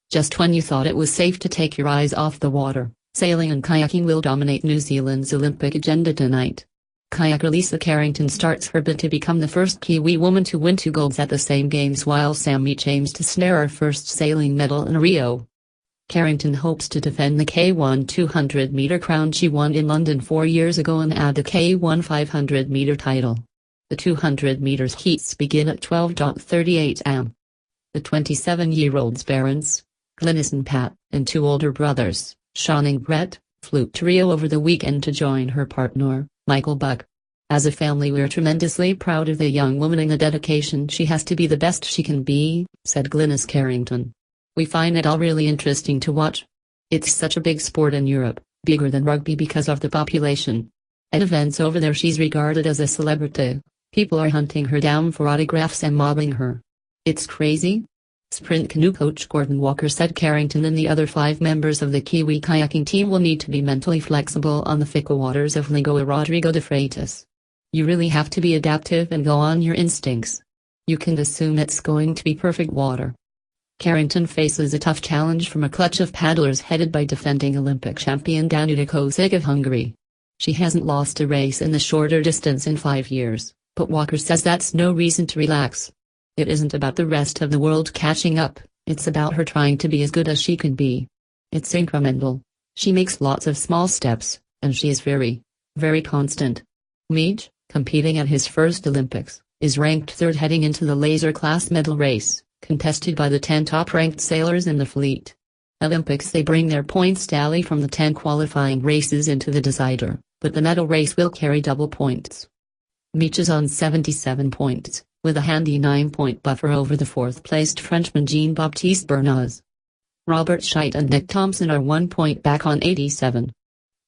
Just when you thought it was safe to take your eyes off the water, sailing and kayaking will dominate New Zealand's Olympic agenda tonight. Kayaker Lisa Carrington starts her bid to become the first Kiwi woman to win 2 golds at the same games, while Sam Meach aims to snare her first sailing medal in Rio. Carrington hopes to defend the K1 200-meter crown she won in London 4 years ago and add the K1 500-meter title. The 200 meters heats begin at 12:38 am. The 27-year-old's parents, Glynis and Pat, and 2 older brothers, Sean and Brett, flew to Rio over the weekend to join her partner, Michael Buck. As a family, we're tremendously proud of the young woman and the dedication she has to be the best she can be, said Glynis Carrington. We find it all really interesting to watch. It's such a big sport in Europe, bigger than rugby because of the population. At events over there she's regarded as a celebrity. People are hunting her down for autographs and mobbing her. It's crazy. Sprint canoe coach Gordon Walker said Carrington and the other 5 members of the Kiwi kayaking team will need to be mentally flexible on the fickle waters of Lagoa Rodrigo de Freitas. You really have to be adaptive and go on your instincts. You can assume it's going to be perfect water. Carrington faces a tough challenge from a clutch of paddlers headed by defending Olympic champion Danuta Kosic of Hungary. She hasn't lost a race in the shorter distance in 5 years, but Walker says that's no reason to relax. It isn't about the rest of the world catching up, it's about her trying to be as good as she can be. It's incremental. She makes lots of small steps, and she is very, very constant. Meach, competing at his first Olympics, is ranked 3rd heading into the laser class medal race, contested by the 10 top-ranked sailors in the fleet. Olympics they bring their points tally from the 10 qualifying races into the decider, but the medal race will carry double points. Meach is on 77 points, with a handy 9-point buffer over the 4th-placed Frenchman Jean-Baptiste Bernoz. Robert Scheidt and Nick Thompson are 1 point back on 87.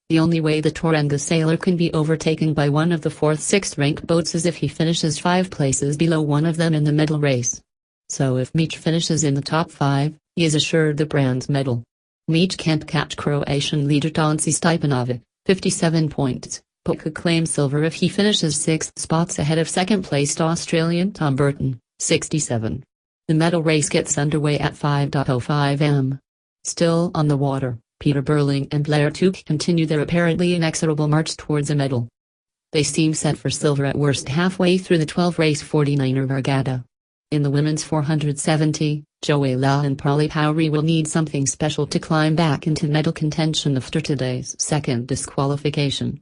The only way the Tauranga sailor can be overtaken by one of the 4th-6th ranked boats is if he finishes 5 places below one of them in the medal race. So if Meach finishes in the top 5, he is assured the bronze medal. Meach can't catch Croatian leader Tonci Stipanovic, 57 points. But could claim silver if he finishes 6 spots ahead of 2nd-placed Australian Tom Burton, 67. The medal race gets underway at 5:05 am. Still on the water, Peter Burling and Blair Tuke continue their apparently inexorable march towards a medal. They seem set for silver at worst halfway through the 12-race 49er regatta. In the women's 470, Joella and Polly Powrie will need something special to climb back into medal contention after today's 2nd disqualification.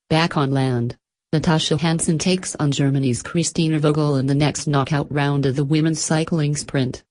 Back on land, Natasha Hansen takes on Germany's Christina Vogel in the next knockout round of the women's cycling sprint.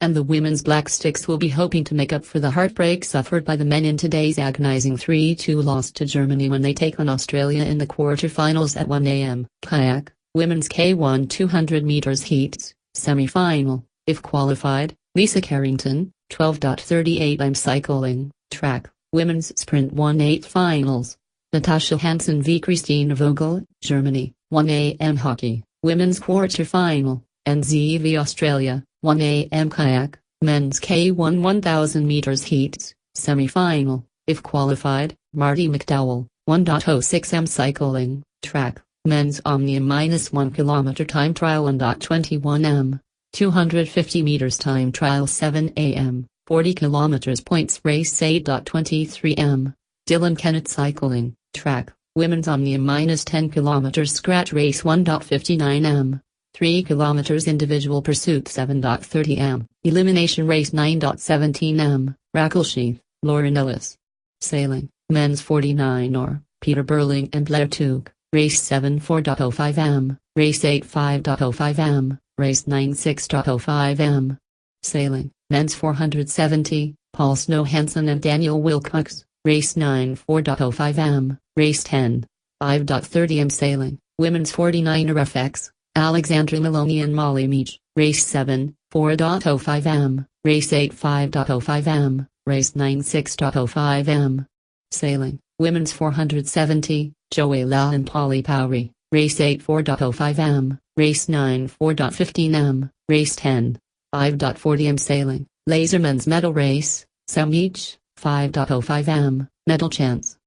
And the women's Black Sticks will be hoping to make up for the heartbreak suffered by the men in today's agonizing 3-2 loss to Germany when they take on Australia in the quarter-finals at 1 am. Kayak, women's K1 200 meters heats, semi-final, if qualified, Lisa Carrington, 12:38 am. Cycling, track, women's sprint 1/8 finals. Natasha Hansen v Christina Vogel, Germany, 1 am. Hockey, women's quarter-final, NZ v Australia, 1 am. Kayak, men's K1 1000 meters heats, semi-final, if qualified, Marty McDowell, 1:06 am. Cycling, track, men's Omnium -1 km time trial 1:21 am. 250 meters time trial 7 am. 40 km points race 8:23 am. Dylan Kennett cycling, track, women's Omnium -10 km scratch race 1:59 am. 3 km individual pursuit 7:30 am. Elimination race 9:17 am. Racklesheath, Lauren Ellis. Sailing, men's 49er, Peter Burling and Blair Tuke, race 7 4:05 am. Race 8 5:05 am. Race 9 6:05 am. Sailing, men's 470, Paul Snow Hansen and Daniel Wilcox. Race 9 4:05 am. Race 10 5:30 am. Sailing, women's 49er FX, Alexandra Maloney and Molly Meach. Race 7 4:05 am. Race 8 5:05 am. Race 9 6:05 am. Sailing, women's 470, Joella and Polly Powrie. Race 8 4:05 am. Race 9 4:15 am. Race 10 5:40 am. Sailing, laser men's medal race, Sam Meach, 5:05 am. Medal chance.